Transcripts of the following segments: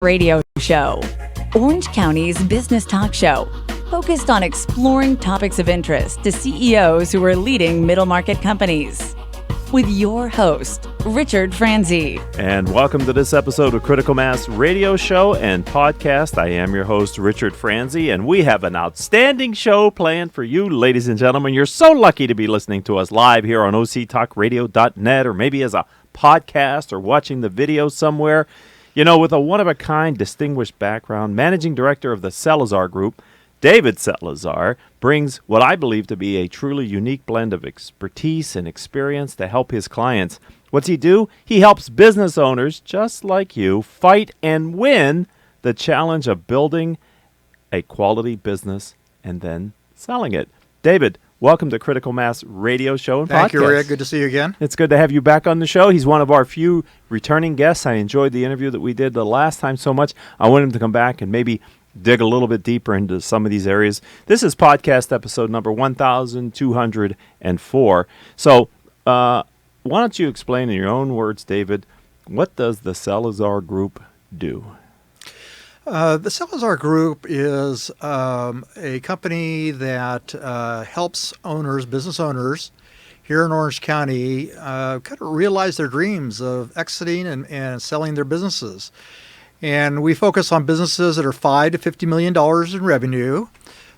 Radio Show, Orange County's business talk show, focused on exploring topics of interest to CEOs who are leading middle market companies. With your host, Richard Franzi. And welcome to this episode of Critical Mass Radio Show and Podcast. I am your host, Richard Franzi, and we have an outstanding show planned for you, ladies and gentlemen. You're so lucky to be listening to us live here on octalkradio.net, or maybe as a podcast or watching the video somewhere. You know, with a one-of-a-kind distinguished background, managing director of the Salazar Group, David Salazar brings what I believe to be a truly unique blend of expertise and experience to help his clients. What's he do? He helps business owners just like you fight and win the challenge of building a quality business and then selling it. David, welcome to Critical Mass Radio Show and Podcast. Thank you, Rick. Good to see you again. It's good to have you back on the show. He's one of our few returning guests. I enjoyed the interview that we did the last time so much. I want him to come back and maybe dig a little bit deeper into some of these areas. This is podcast episode number 1204. So why don't you explain in your own words, David, what does the Salazar Group do? The Salazar Group is a company that helps owners, business owners here in Orange County kind of realize their dreams of exiting and selling their businesses. And we focus on businesses that are $5 to $50 million in revenue,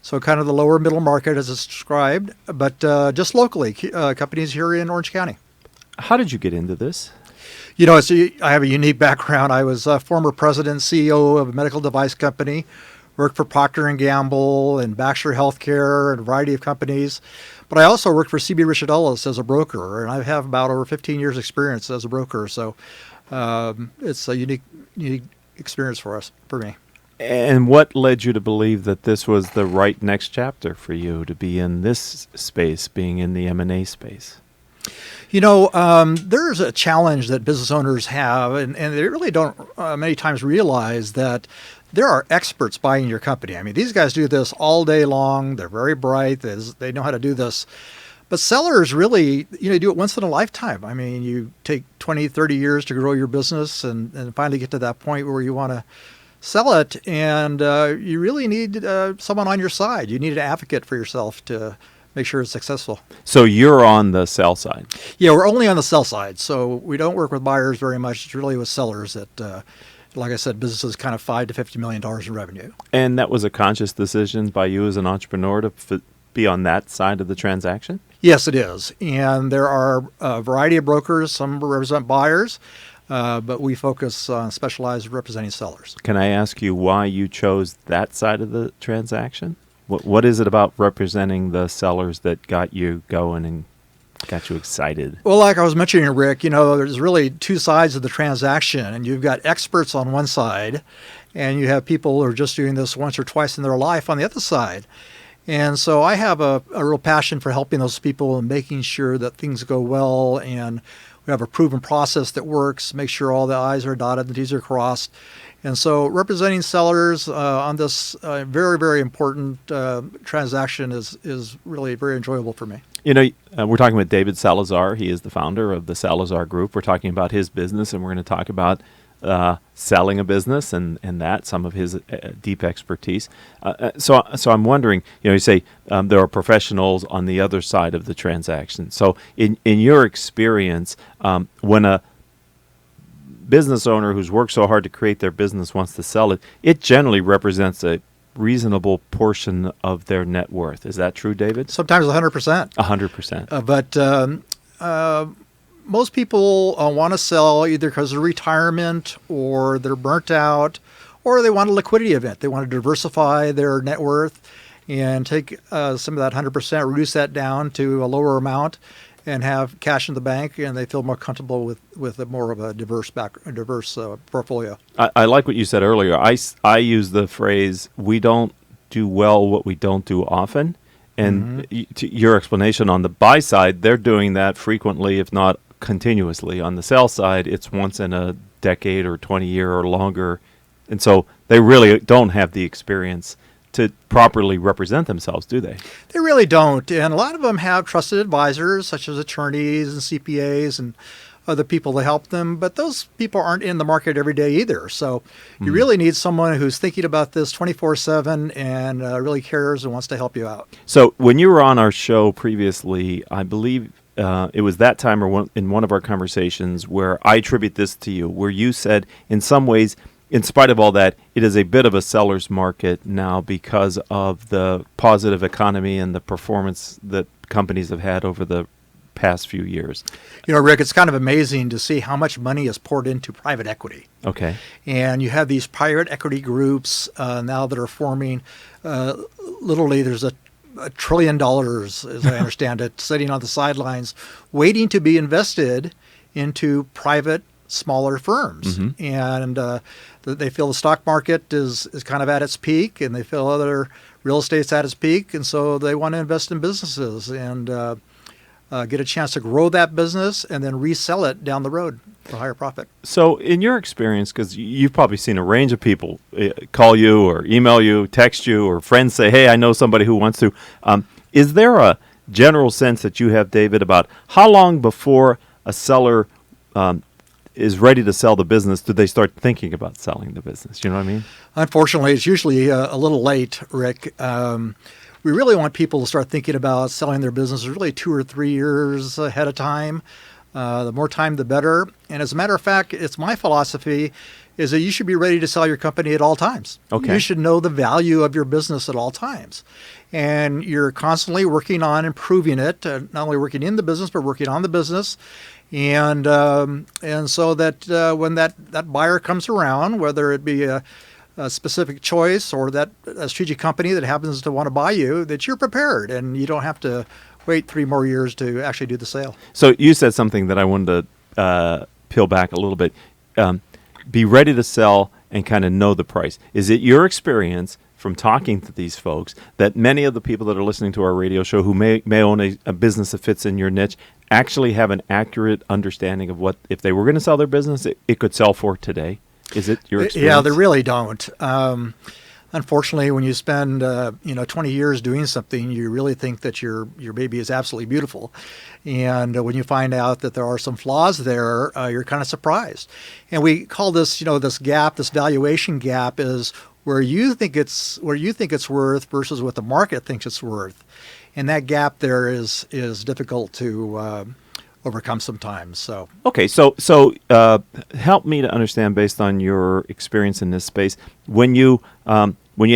so kind of the lower middle market as it's described, but just locally, companies here in Orange County. How did you get into this? You know, I have a unique background. I was a former president and CEO of a medical device company, worked for Procter & Gamble and Baxter Healthcare and a variety of companies. But I also worked for C.B. Richard Ellis as a broker, and I have about over 15 years experience as a broker. So it's a unique experience for me. And what led you to believe that this was the right next chapter for you to be in this space, being in the M&A space? You know, there's a challenge that business owners have, and they really don't many times realize that there are experts buying your company. I mean, these guys do this all day long. They're very bright. They know how to do this. But sellers really, do it once in a lifetime. I mean, you take 20, 30 years to grow your business and finally get to that point where you want to sell it. And you really need someone on your side. You need an advocate for yourself to make sure it's successful. So you're on the sell side? Yeah, we're only on the sell side. So we don't work with buyers very much. It's really with sellers that, like I said, businesses kind of $5 to $50 million in revenue. And that was a conscious decision by you as an entrepreneur to be on that side of the transaction? Yes, it is. And there are a variety of brokers. Some represent buyers, but we focus on specialized representing sellers. Can I ask you why you chose that side of the transaction? What is it about representing the sellers that got you going and got you excited? Well, like I was mentioning, Rick, there's really two sides of the transaction, and you've got experts on one side, and you have people who are just doing this once or twice in their life on the other side. And so I have a real passion for helping those people and making sure that things go well, and we have a proven process that works, make sure all the I's are dotted and the T's are crossed. And so representing sellers on this very, very important transaction is really very enjoyable for me. We're talking with David Salazar. He is the founder of the Salazar Group. We're talking about his business, and we're going to talk about selling a business and that, some of his deep expertise. So I'm wondering, you say there are professionals on the other side of the transaction. So in your experience, when a business owner who's worked so hard to create their business wants to sell it, it generally represents a reasonable portion of their net worth. Is that true, David? Sometimes 100%. 100%. But most people want to sell either because of retirement or they're burnt out or they want a liquidity event. They want to diversify their net worth and take some of that 100%, reduce that down to a lower amount and have cash in the bank, and they feel more comfortable with a more of a diverse portfolio. I like what you said earlier. I use the phrase, we don't do well what we don't do often. And to your explanation on the buy side, they're doing that frequently, if not continuously. On the sell side, it's once in a decade or 20 year or longer. And so they really don't have the experience to properly represent themselves, do they? They really don't. And a lot of them have trusted advisors, such as attorneys and CPAs and other people to help them, but those people aren't in the market every day either. So you really need someone who's thinking about this 24/7 and really cares and wants to help you out. So when you were on our show previously, I believe it was that time or in one of our conversations where I attribute this to you, where you said in some ways, in spite of all that, it is a bit of a seller's market now because of the positive economy and the performance that companies have had over the past few years. You know, Rick, it's kind of amazing to see how much money is poured into private equity. Okay. And you have these private equity groups now that are forming. Literally, there's a $1 trillion, as I understand it, sitting on the sidelines, waiting to be invested into private, smaller firms. And they feel the stock market is kind of at its peak, and they feel other real estate's at its peak, and so they want to invest in businesses and get a chance to grow that business and then resell it down the road for higher profit. So in your experience, because you've probably seen a range of people call you or email you, text you, or friends say, hey, I know somebody who wants to. Is there a general sense that you have, David, about how long before a seller is ready to sell the business do they start thinking about selling the business? You know what I mean? Unfortunately, it's usually a little late, Rick. We really want people to start thinking about selling their business really 2 or 3 years ahead of time. The more time, the better. And as a matter of fact, it's my philosophy is that you should be ready to sell your company at all times. Okay. You should know the value of your business at all times. And you're constantly working on improving it, not only working in the business, but working on the business. And so that when that buyer comes around, whether it be a specific choice or that a strategic company that happens to want to buy you, that you're prepared and you don't have to wait 3 more years to actually do the sale. So you said something that I wanted to peel back a little bit. Be ready to sell and kind of know the price. Is it your experience from talking to these folks that many of the people that are listening to our radio show who may own a business that fits in your niche actually have an accurate understanding of what, if they were going to sell their business, it could sell for today? Is it your experience? Yeah, they really don't. Unfortunately, when you spend 20 years doing something, you really think that your baby is absolutely beautiful, and when you find out that there are some flaws there, you're kind of surprised. And we call this, this gap, this valuation gap, is where you think it's worth versus what the market thinks it's worth, and that gap there is difficult to overcome sometimes. So okay, so help me to understand based on your experience in this space. When you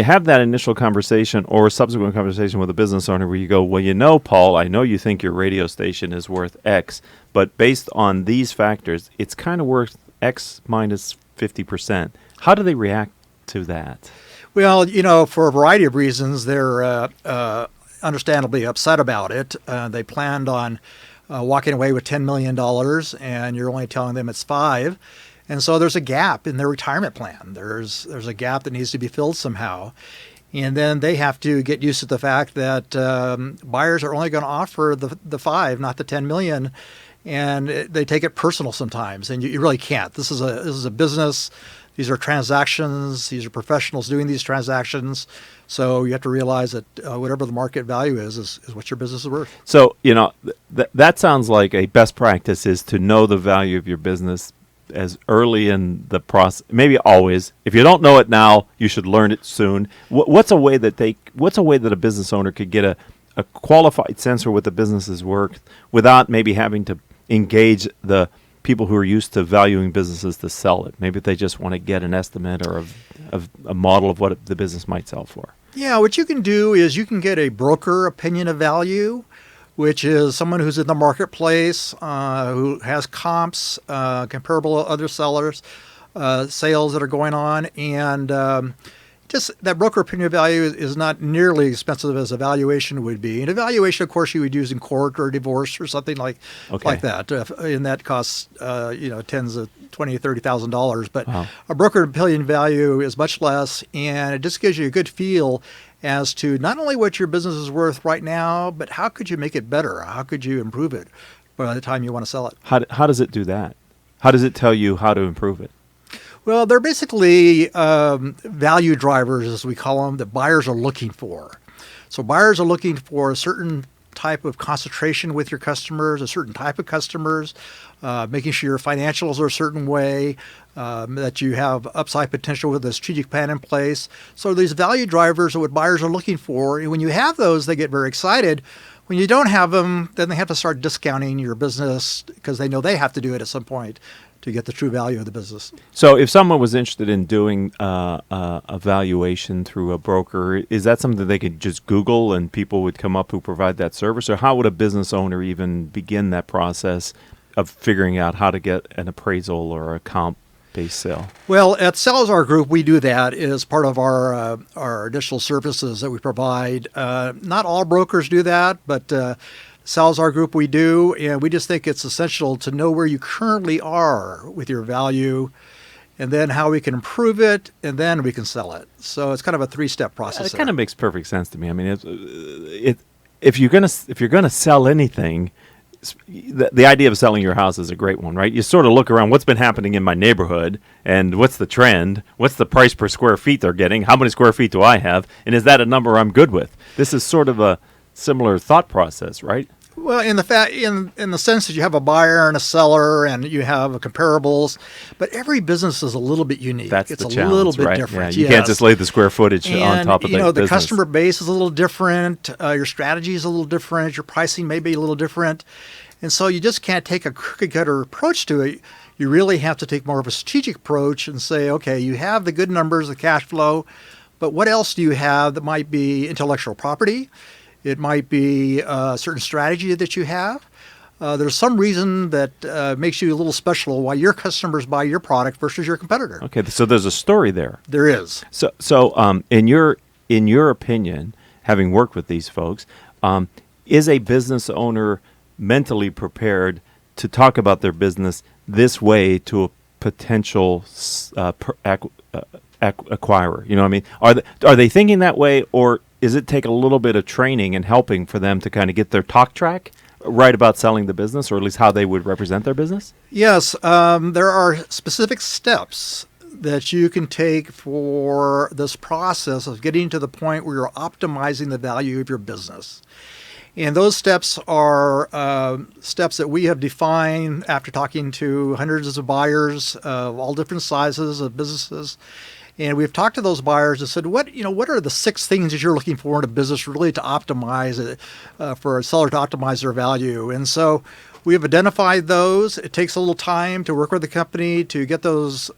have that initial conversation or a subsequent conversation with a business owner where you go, well, Paul, I know you think your radio station is worth X, but based on these factors, it's kind of worth X minus 50%. How do they react to that? Well, for a variety of reasons, they're understandably upset about it. They planned on walking away with $10 million, and you're only telling them it's $5 million. And so there's a gap in their retirement plan. There's a gap that needs to be filled somehow. And then they have to get used to the fact that buyers are only going to offer the 5, not the 10 million. And they take it personal sometimes, and you really can't. This is a business. These are transactions. These are professionals doing these transactions. So you have to realize that whatever the market value is what your business is worth. So, that sounds like a best practice is to know the value of your business as early in the process, maybe always. If you don't know it now, you should learn it soon. What's a way that a business owner could get a qualified sense for what the business is worth without maybe having to engage the people who are used to valuing businesses to sell it? Maybe they just want to get an estimate or a model of what the business might sell for. Yeah, what you can do is you can get a broker opinion of value, which is someone who's in the marketplace, who has comps, comparable to other sellers, sales that are going on, and just that broker opinion of value is not nearly expensive as a valuation would be. An evaluation, of course, you would use in court or divorce or something like that, and that costs tens of $20,000, $30,000. But a broker opinion value is much less, and it just gives you a good feel as to not only what your business is worth right now, but how could you make it better? How could you improve it by the time you want to sell it? How does it do that? How does it tell you how to improve it? Well, they're basically value drivers, as we call them, that buyers are looking for. So buyers are looking for certain type of concentration with your customers, a certain type of customers, making sure your financials are a certain way, that you have upside potential with a strategic plan in place. So these value drivers are what buyers are looking for. And when you have those, they get very excited. When you don't have them, then they have to start discounting your business because they know they have to do it at some point to get the true value of the business. So if someone was interested in doing a valuation through a broker, is that something that they could just Google and people would come up who provide that service? Or how would a business owner even begin that process of figuring out how to get an appraisal or a comp-based sale? Well, at Salazar Group, we do that as part of our additional services that we provide. Not all brokers do that, but Salazar Group we do, and we just think it's essential to know where you currently are with your value, and then how we can improve it, and then we can sell it. So it's kind of a three-step process. It kind of makes perfect sense to me. I mean, if you're gonna sell anything, the idea of selling your house is a great one, right? You sort of look around, what's been happening in my neighborhood, and what's the trend? What's the price per square feet they're getting? How many square feet do I have? And is that a number I'm good with? This is sort of a similar thought process, right? Well, in the sense that you have a buyer and a seller, and you have comparables, but every business is a little bit unique. That's it's the a challenge, little bit right? different. Yeah, you can't just lay the square footage on top of the the business. customer base is a little different. Your strategy is a little different. Your pricing may be a little different, and so you just can't take a cookie cutter approach to it. You really have to take more of a strategic approach and say, okay, you have the good numbers, the cash flow, but what else do you have that might be intellectual property? It might be a certain strategy that you have. There's some reason that makes you a little special why your customers buy your product versus your competitor. Okay, so there's a story there. There is. So, in your opinion, having worked with these folks, is a business owner mentally prepared to talk about their business this way to a potential acquirer? You know what I mean? Are they thinking that way, or does it take a little bit of training and helping for them to kind of get their talk track right about selling the business, or at least how they would represent their business? Yes, there are specific steps that you can take for this process of getting to the point where you're optimizing the value of your business. And those steps are steps that we have defined after talking to hundreds of buyers of all different sizes of businesses. And we've talked to those buyers and said, what are the 6 things that you're looking for in a business really to optimize it, for a seller to optimize their value? And so we have identified those. It takes a little time to work with the company to get those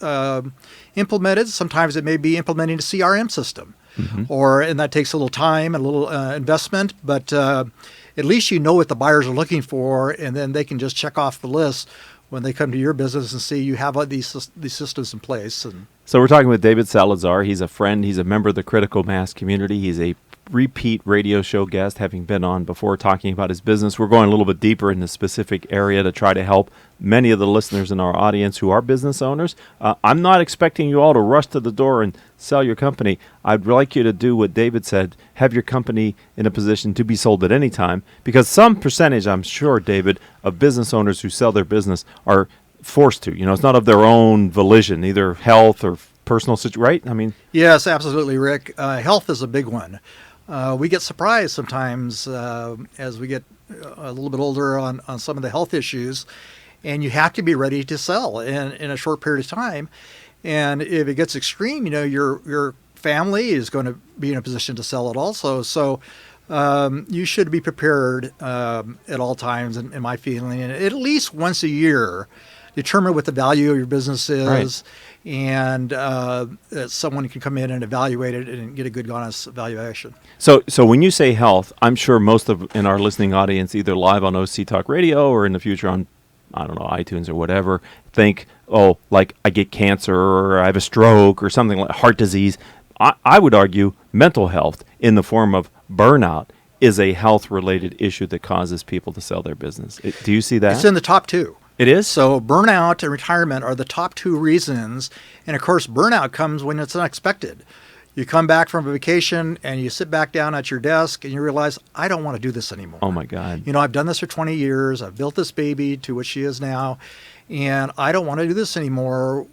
implemented. Sometimes it may be implementing a CRM system, and that takes a little time and a little investment, but at least you know what the buyers are looking for, and then they can just check off the list when they come to your business and see you have these systems in place. So we're talking with David Salazar. He's a friend. He's a member of the Critical Mass community. He's a repeat radio show guest, having been on before talking about his business. We're going a little bit deeper in the specific area to try to help many of the listeners in our audience who are business owners. I'm not expecting you all to rush to the door and sell your company. I'd like you to do what David said, have your company in a position to be sold at any time, because some percentage, I'm sure, David, of business owners who sell their business are forced to. It's not of their own volition, either health or personal situation, right? I mean, yes, absolutely, Rick. Health is a big one. We get surprised sometimes as we get a little bit older on some of the health issues, and you have to be ready to sell in a short period of time. And if it gets extreme, your family is going to be in a position to sell it also. So you should be prepared at all times, in my feeling, and at least once a year, determine what the value of your business is. Right. And someone can come in and evaluate it and get a good, honest evaluation. So when you say health, I'm sure most in our listening audience, either live on OC Talk Radio or in the future on, I don't know, iTunes or whatever, think, like I get cancer or I have a stroke or something like heart disease. I would argue mental health in the form of burnout is a health-related issue that causes people to sell their business. Do you see that? It's in the top 2. It is? So burnout and retirement are the top 2 reasons. And of course, burnout comes when it's unexpected. You come back from a vacation and you sit back down at your desk and you realize, I don't want to do this anymore. Oh my God. I've done this for 20 years. I've built this baby to what she is now, and I don't want to do this anymore.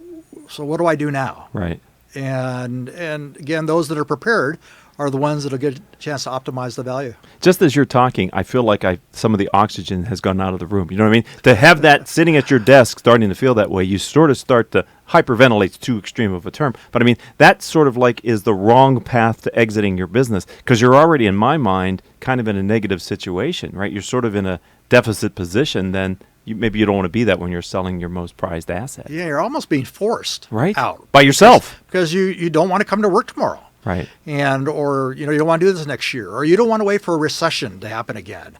So what do I do now? Right. And again, those that are prepared are the ones that'll get a chance to optimize the value. Just as you're talking, I feel like some of the oxygen has gone out of the room. You know what I mean? To have that sitting at your desk starting to feel that way, you sort of start to hyperventilate, too extreme of a term. But I mean, that sort of like is the wrong path to exiting your business, because you're already, in my mind, kind of in a negative situation, right? You're sort of in a deficit position. Then maybe you don't want to be that when you're selling your most prized asset. Yeah, you're almost being forced out. By yourself. Because you don't want to come to work tomorrow. Right. Or you don't want to do this next year, or you don't want to wait for a recession to happen again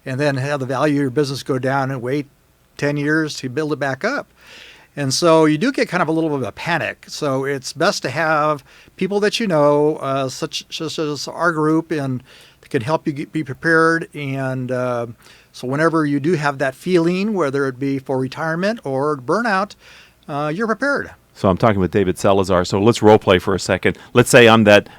and then have the value of your business go down and wait 10 years to build it back up. And so you do get kind of a little bit of a panic. So it's best to have people that you know, such as our group, and can help you be prepared. And so whenever you do have that feeling, whether it be for retirement or burnout, you're prepared. So I'm talking with David Salazar. So let's role play for a second. Let's say I'm that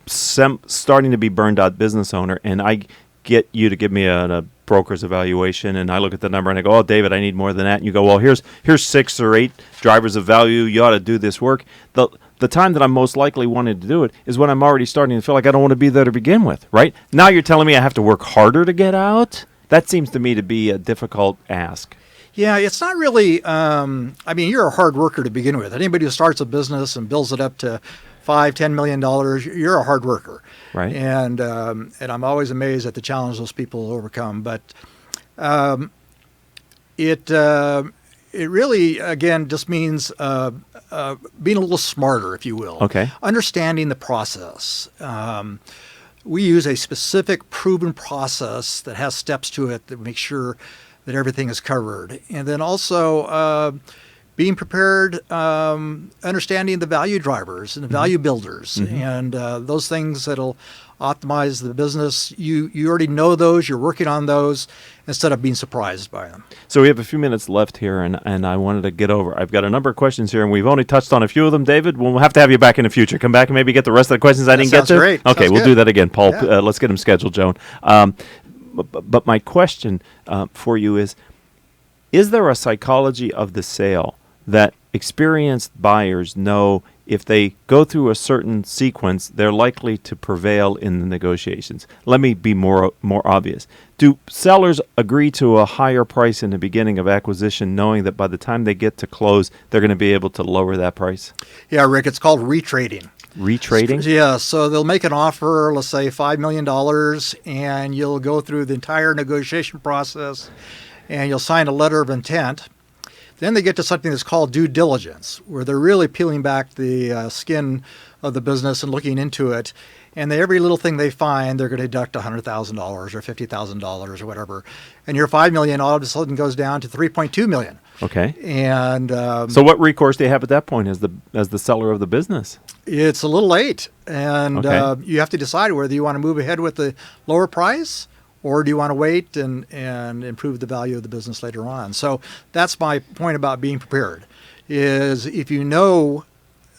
starting to be burned out business owner, and I get you to give me a broker's evaluation, and I look at the number and I go, "Oh, David, I need more than that." And you go, "Well, here's 6 or 8 drivers of value. You ought to do this work." The time that I'm most likely wanting to do it is when I'm already starting to feel like I don't want to be there to begin with, right? Now you're telling me I have to work harder to get out? That seems to me to be a difficult ask. Yeah, it's not really, you're a hard worker to begin with. Anybody who starts a business and builds it up to $5-10 million, you're a hard worker. Right. And I'm always amazed at the challenge those people overcome. But it really, again, just means being a little smarter, if you will. Okay. Understanding the process. We use a specific proven process that has steps to it that make sure that everything is covered. And then also being prepared, understanding the value drivers and the value builders, and those things that'll optimize the business. You already know those, you're working on those instead of being surprised by them. So we have a few minutes left here, and I wanted to get over. I've got a number of questions here, and we've only touched on a few of them, David. We'll have to have you back in the future. Come back and maybe get the rest of the questions I didn't get to. Sounds great. Okay, Sounds we'll good. do that again, Paul. Yeah. Let's get them scheduled, Joan. But my question for you is there a psychology of the sale that experienced buyers know if they go through a certain sequence, they're likely to prevail in the negotiations? Let me be more obvious. Do sellers agree to a higher price in the beginning of acquisition, knowing that by the time they get to close, they're going to be able to lower that price? Yeah, Rick, it's called retrading. Retrading? Yeah, so they'll make an offer, let's say $5 million, and you'll go through the entire negotiation process, and you'll sign a letter of intent. Then they get to something that's called due diligence, where they're really peeling back the skin of the business and looking into it. And every little thing they find, they're going to deduct $100,000 or $50,000 or whatever. And your $5 million all of a sudden goes down to $3.2 million. Okay. And so what recourse do you have at that point as the seller of the business? It's a little late, and Okay. you have to decide whether you want to move ahead with the lower price, or do you want to wait and improve the value of the business later on? So that's my point about being prepared, is if you know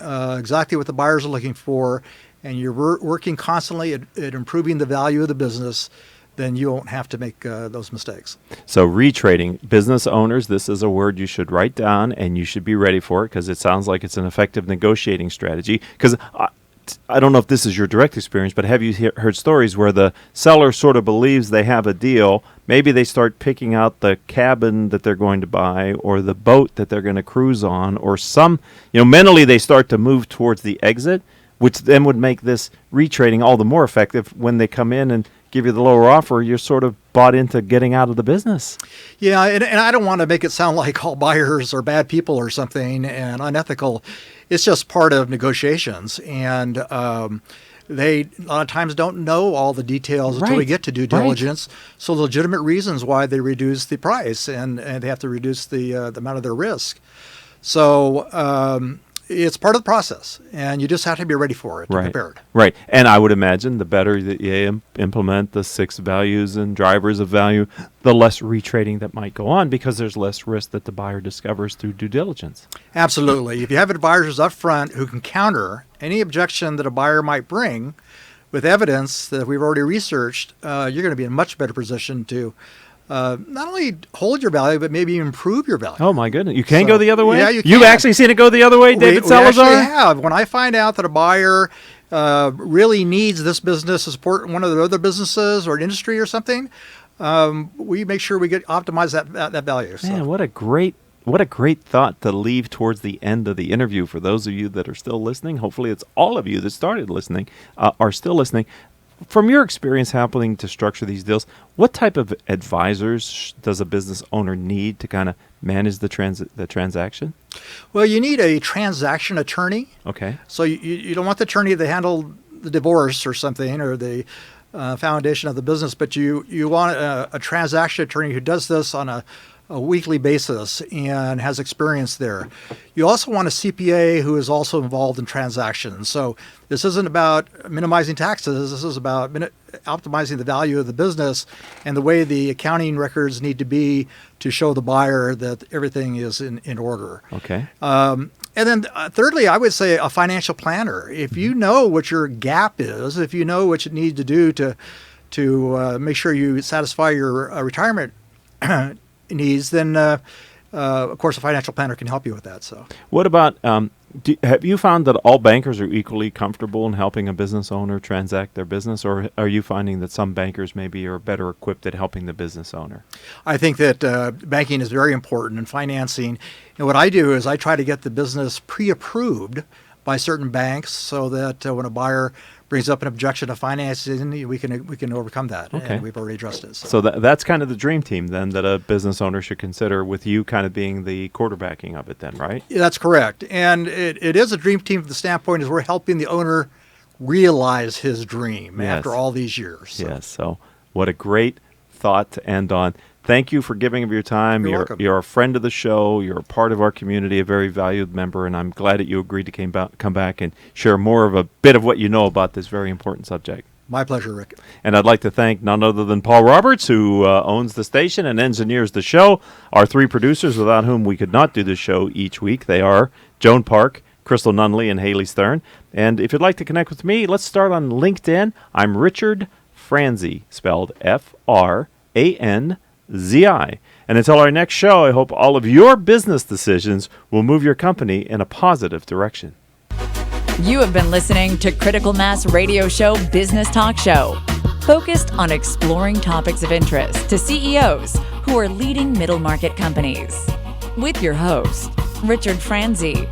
exactly what the buyers are looking for and you're working constantly at improving the value of the business, then you won't have to make those mistakes. So retrading, business owners, this is a word you should write down and you should be ready for it, because it sounds like it's an effective negotiating strategy. Because I don't know if this is your direct experience, but have you heard stories where the seller sort of believes they have a deal? Maybe they start picking out the cabin that they're going to buy or the boat that they're going to cruise on, or mentally they start to move towards the exit, which then would make this retrading all the more effective. When they come in and give you the lower offer, you're sort of bought into getting out of the business. Yeah, and I don't want to make it sound like all buyers are bad people or something and unethical. It's just part of negotiations, and they a lot of times don't know all the details until we get to due diligence. Right. So legitimate reasons why they reduce the price, and they have to reduce the amount of their risk. So it's part of the process, and you just have to be ready for it, prepared. Right. And I would imagine the better that you implement the 6 values and drivers of value, the less retrading that might go on, because there's less risk that the buyer discovers through due diligence. Absolutely. If you have advisors up front who can counter any objection that a buyer might bring with evidence that we've already researched, you're going to be in a much better position to not only hold your value, but maybe improve your value. Oh my goodness! You can go the other way. Yeah, you can. You've actually seen it go the other way, David Salazar. We actually have. When I find out that a buyer really needs this business to support one of the other businesses or an industry or something, we make sure we optimize that value. So. Man, what a great thought to leave towards the end of the interview for those of you that are still listening. Hopefully it's all of you that started listening, are still listening. From your experience happening to structure these deals, what type of advisors does a business owner need to kind of manage the transaction? Well, you need a transaction attorney. Okay. So you don't want the attorney to handle the divorce or something or the foundation of the business, but you want a transaction attorney who does this on a weekly basis and has experience there. You also want a CPA who is also involved in transactions. So this isn't about minimizing taxes. This is about optimizing the value of the business and the way the accounting records need to be to show the buyer that everything is in order. Okay. And then thirdly, I would say a financial planner. If you know what your gap is, if you know what you need to do to make sure you satisfy your retirement needs, then of course a financial planner can help you with that. So, what about have you found that all bankers are equally comfortable in helping a business owner transact their business, or are you finding that some bankers maybe are better equipped at helping the business owner? I think that banking is very important in financing, and what I do is I try to get the business pre-approved by certain banks so that when a buyer brings up an objection to financing, we can overcome that. Okay. And we've already addressed it. So that's kind of the dream team then that a business owner should consider, with you kind of being the quarterbacking of it then, right? Yeah, that's correct. And it is a dream team from the standpoint is we're helping the owner realize his dream after all these years. So. Yes. So what a great thought to end on. Thank you for giving of your time. You're welcome. You're a friend of the show. You're a part of our community, a very valued member, and I'm glad that you agreed to come back and share more of a bit of what you know about this very important subject. My pleasure, Rick. And I'd like to thank none other than Paul Roberts, who owns the station and engineers the show, our three producers without whom we could not do the show each week. They are Joan Park, Crystal Nunley, and Haley Stern. And if you'd like to connect with me, let's start on LinkedIn. I'm Richard Franzi, spelled Franzi. And until our next show, I hope all of your business decisions will move your company in a positive direction. You have been listening to Critical Mass Radio Show Business Talk Show, focused on exploring topics of interest to CEOs who are leading middle market companies. With your host, Richard Franzi.